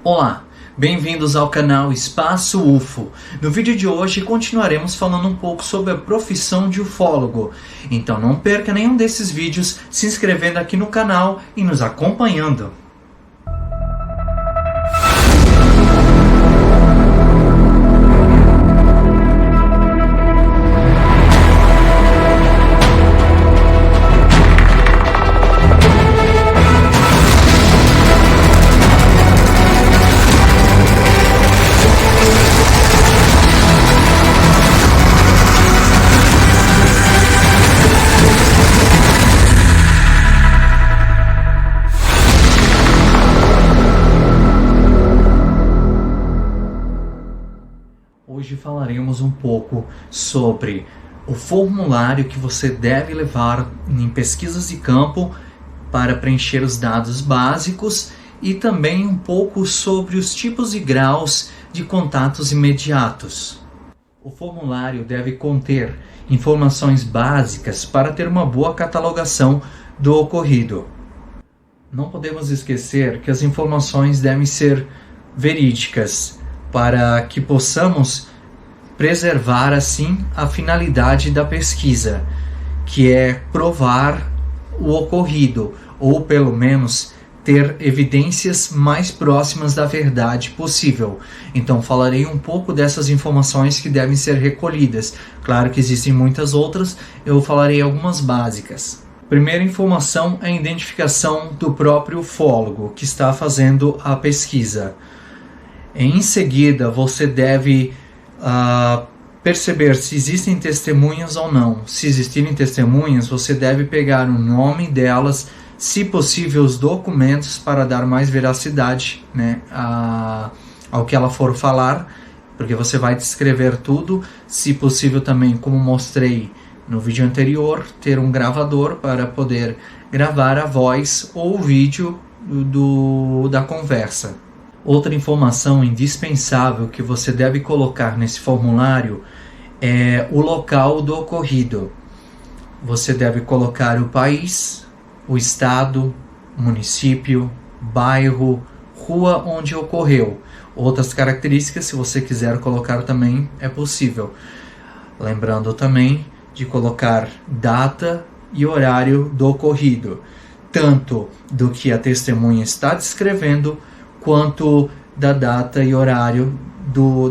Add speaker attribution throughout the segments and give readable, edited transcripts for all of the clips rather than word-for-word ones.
Speaker 1: Olá, bem-vindos ao canal Espaço UFO. No vídeo de hoje continuaremos falando um pouco sobre a profissão de ufólogo. Então não perca nenhum desses vídeos se inscrevendo aqui no canal e nos acompanhando. Hoje falaremos um pouco sobre o formulário que você deve levar em pesquisas de campo para preencher os dados básicos e também um pouco sobre os tipos e graus de contatos imediatos. O formulário deve conter informações básicas para ter uma boa catalogação do ocorrido. Não podemos esquecer que as informações devem ser verídicas para que possamos preservar assim a finalidade da pesquisa, que é provar o ocorrido, ou pelo menos ter evidências mais próximas da verdade possível. Então falarei um pouco dessas informações que devem ser recolhidas. Claro que existem muitas outras, eu falarei algumas básicas. Primeira informação é a identificação do próprio ufólogo que está fazendo a pesquisa. Em seguida, você deve perceber se existem testemunhas ou não. Se existirem testemunhas, você deve pegar o nome delas, se possível os documentos, para dar mais veracidade, né, ao que ela for falar, porque você vai descrever tudo. Se possível também, como mostrei no vídeo anterior, ter um gravador para poder gravar a voz ou o vídeo da conversa. Outra informação indispensável que você deve colocar nesse formulário é o local do ocorrido. Você deve colocar o país, o estado, município, bairro, rua onde ocorreu. Outras características, se você quiser colocar também, é possível. Lembrando também de colocar data e horário do ocorrido, tanto do que a testemunha está descrevendo, quanto da data e horário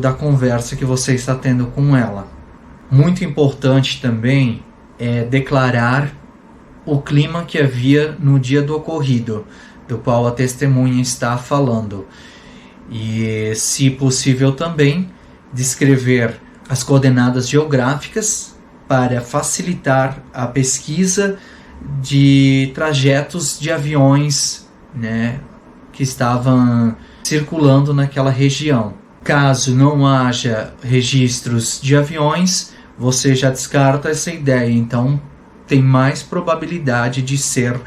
Speaker 1: da conversa que você está tendo com ela. Muito importante também é declarar o clima que havia no dia do ocorrido, do qual a testemunha está falando. E, se possível também, descrever as coordenadas geográficas para facilitar a pesquisa de trajetos de aviões, né, que estavam circulando naquela região. Caso não haja registros de aviões, você já descarta essa ideia, então tem mais probabilidade de ser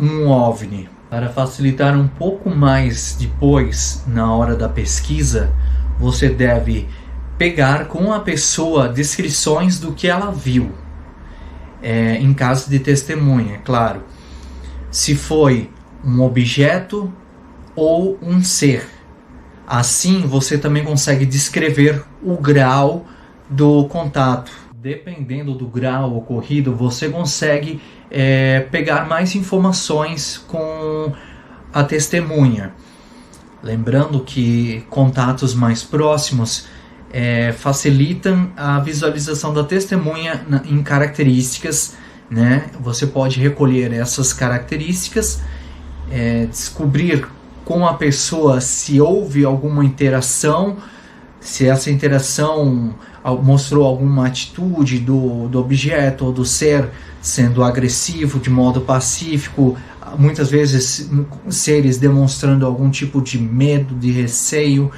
Speaker 1: um OVNI. Para facilitar um pouco mais depois, na hora da pesquisa, você deve pegar com a pessoa descrições do que ela viu, em caso de testemunha, claro. Se foi um objeto ou um ser. Assim você também consegue descrever o grau do contato. Dependendo do grau ocorrido, você consegue pegar mais informações com a testemunha. Lembrando que contatos mais próximos facilitam a visualização da testemunha em características, né? Você pode recolher essas características, descobrir com a pessoa se houve alguma interação, se essa interação mostrou alguma atitude do objeto ou do ser sendo agressivo de modo pacífico, muitas vezes seres demonstrando algum tipo de medo, de receio.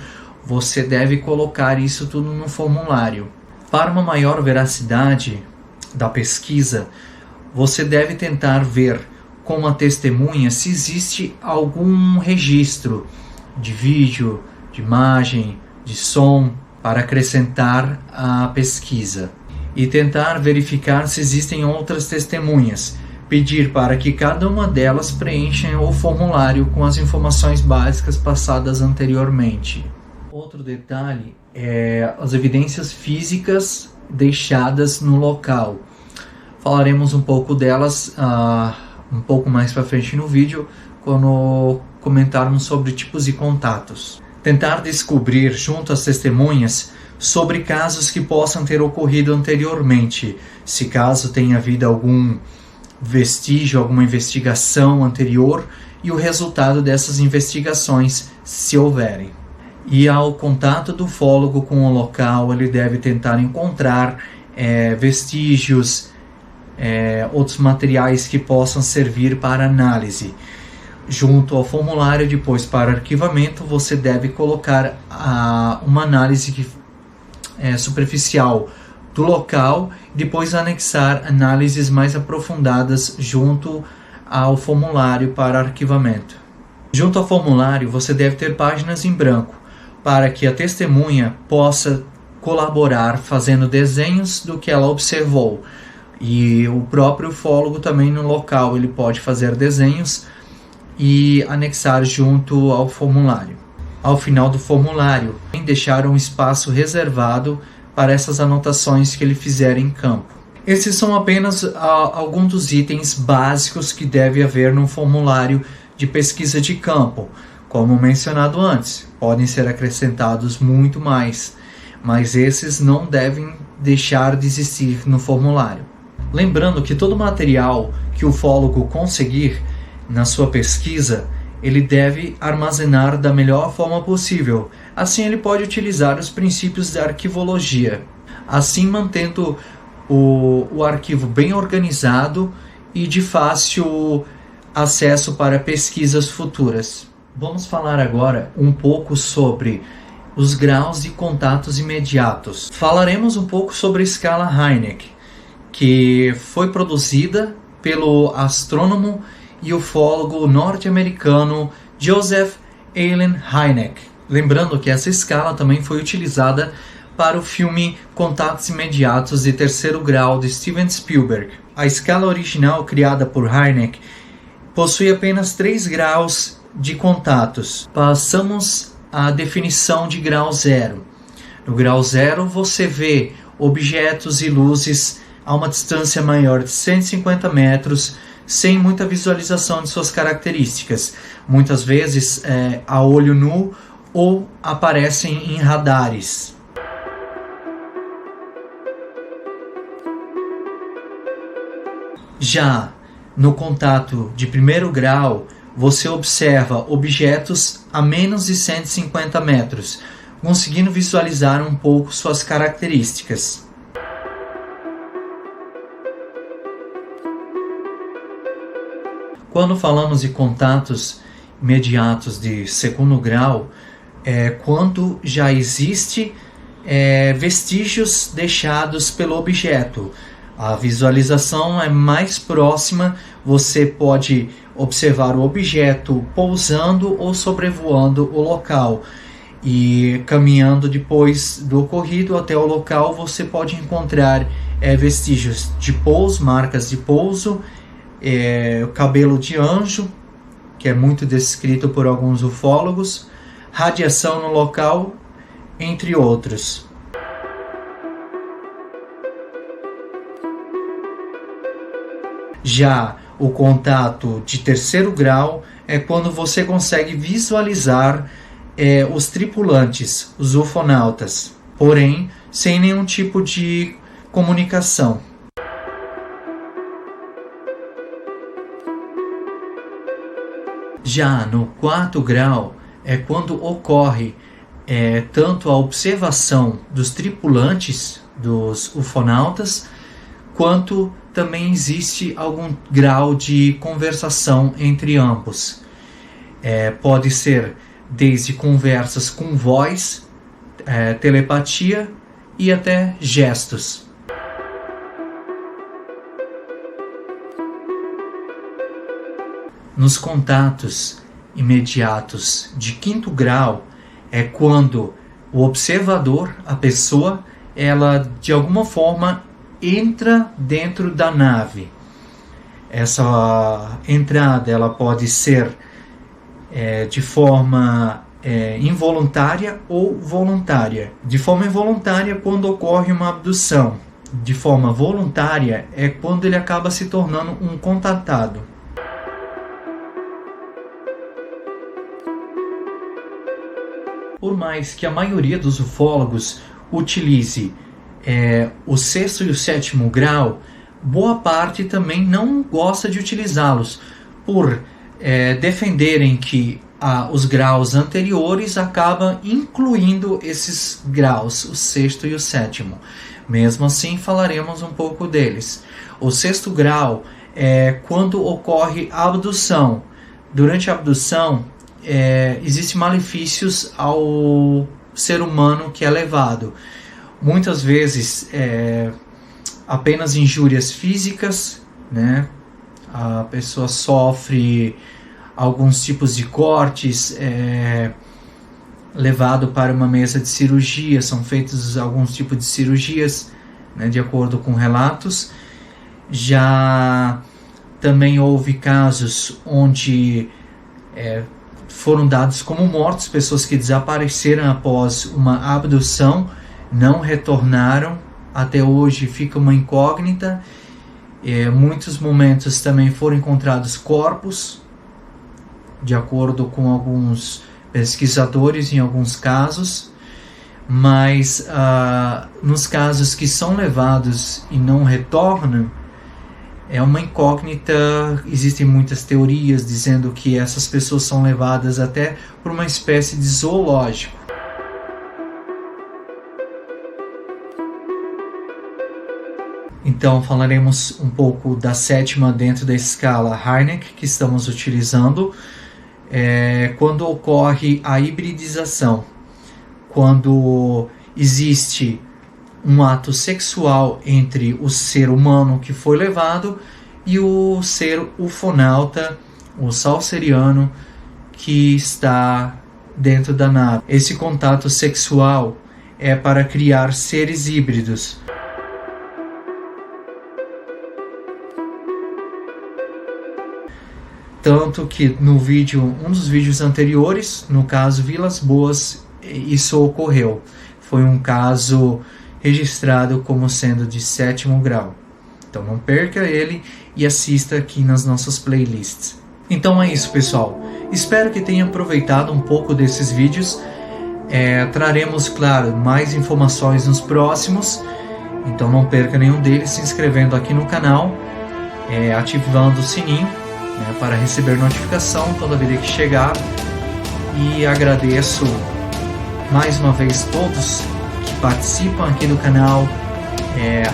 Speaker 1: Você deve colocar isso tudo no formulário. Para uma maior veracidade da pesquisa, você deve tentar ver com a testemunha se existe algum registro de vídeo, de imagem, de som para acrescentar à pesquisa. E tentar verificar se existem outras testemunhas, pedir para que cada uma delas preencha o formulário com as informações básicas passadas anteriormente. Outro detalhe é as evidências físicas deixadas no local. Falaremos um pouco delas um pouco mais para frente no vídeo, quando comentarmos sobre tipos de contatos. Tentar descobrir junto às testemunhas sobre casos que possam ter ocorrido anteriormente, se caso tenha havido algum vestígio, alguma investigação anterior e o resultado dessas investigações, se houverem. E ao contato do ufólogo com o local, ele deve tentar encontrar vestígios, outros materiais que possam servir para análise. Junto ao formulário, depois para arquivamento, você deve colocar uma análise superficial do local, depois anexar análises mais aprofundadas junto ao formulário para arquivamento. Junto ao formulário, você deve ter páginas em branco, para que a testemunha possa colaborar fazendo desenhos do que ela observou. E o próprio ufólogo também no local, ele pode fazer desenhos e anexar junto ao formulário. Ao final do formulário, deixar um espaço reservado para essas anotações que ele fizer em campo. Esses são apenas alguns dos itens básicos que deve haver no formulário de pesquisa de campo. Como mencionado antes, podem ser acrescentados muito mais, mas esses não devem deixar de existir no formulário. Lembrando que todo material que o ufólogo conseguir na sua pesquisa, ele deve armazenar da melhor forma possível. Assim ele pode utilizar os princípios da arquivologia, assim mantendo o arquivo bem organizado e de fácil acesso para pesquisas futuras. Vamos falar agora um pouco sobre os graus de contatos imediatos. Falaremos um pouco sobre a escala Hynek, que foi produzida pelo astrônomo e ufólogo norte-americano Joseph Allen Hynek. Lembrando que essa escala também foi utilizada para o filme Contatos Imediatos de Terceiro Grau de Steven Spielberg. A escala original criada por Hynek possui apenas 3 graus de contatos. Passamos à definição de grau zero. No grau zero você vê objetos e luzes a uma distância maior de 150 metros, sem muita visualização de suas características, muitas vezes a olho nu ou aparecem em radares. Já no contato de primeiro grau, você observa objetos a menos de 150 metros, conseguindo visualizar um pouco suas características. Quando falamos de contatos imediatos de segundo grau, quando já existe vestígios deixados pelo objeto. A visualização é mais próxima, você pode observar o objeto pousando ou sobrevoando o local. E caminhando depois do ocorrido até o local, você pode encontrar vestígios de pouso, marcas de pouso, o cabelo de anjo, que é muito descrito por alguns ufólogos, radiação no local, entre outros. Já o contato de terceiro grau é quando você consegue visualizar os tripulantes, os ufonautas, porém sem nenhum tipo de comunicação. Já no quarto grau é quando ocorre tanto a observação dos tripulantes dos ufonautas, quanto também existe algum grau de conversação entre ambos. Pode ser desde conversas com voz, telepatia e até gestos. Nos contatos imediatos de quinto grau é quando o observador, a pessoa, ela de alguma forma entra dentro da nave. Essa entrada ela pode ser de forma involuntária ou voluntária. De forma involuntária, quando ocorre uma abdução. De forma voluntária é quando ele acaba se tornando um contatado. Por mais que a maioria dos ufólogos utilize o sexto e o sétimo grau, boa parte também não gosta de utilizá-los, por defenderem que os graus anteriores acabam incluindo esses graus, o sexto e o sétimo. Mesmo assim, falaremos um pouco deles. O sexto grau é quando ocorre a abdução. Durante a abdução, existem malefícios ao ser humano que é levado. Muitas vezes, apenas injúrias físicas, né? A pessoa sofre alguns tipos de cortes, levado para uma mesa de cirurgia, são feitos alguns tipos de cirurgias, né, de acordo com relatos. Já também houve casos onde foram dados como mortos, pessoas que desapareceram após uma abdução, não retornaram, até hoje fica uma incógnita. Muitos momentos também foram encontrados corpos, de acordo com alguns pesquisadores em alguns casos, mas nos casos que são levados e não retornam, é uma incógnita. Existem muitas teorias dizendo que essas pessoas são levadas até por uma espécie de zoológico. Então falaremos um pouco da sétima dentro da escala Harnack que estamos utilizando. Quando ocorre a hibridização, quando existe um ato sexual entre o ser humano que foi levado e o ser ufonauta, o salceriano, que está dentro da nave. Esse contato sexual é para criar seres híbridos. Tanto que no vídeo, um dos vídeos anteriores, no caso Vilas Boas, isso ocorreu. Foi um caso registrado como sendo de sétimo grau. Então não perca ele e assista aqui nas nossas playlists. Então é isso, pessoal. Espero que tenha aproveitado um pouco desses vídeos. Traremos, claro, mais informações nos próximos. Então não perca nenhum deles, se inscrevendo aqui no canal, ativando o sininho, para receber notificação toda vez que chegar. E agradeço mais uma vez todos que participam aqui do canal,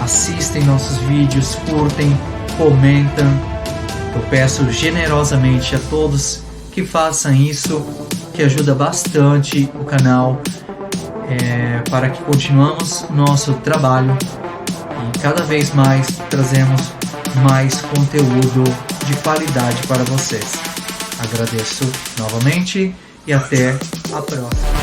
Speaker 1: assistem nossos vídeos, curtem, comentam. Eu peço generosamente a todos que façam isso, que ajuda bastante o canal, para que continuemos nosso trabalho e cada vez mais trazemos mais conteúdo de qualidade para vocês. Agradeço novamente e até a próxima.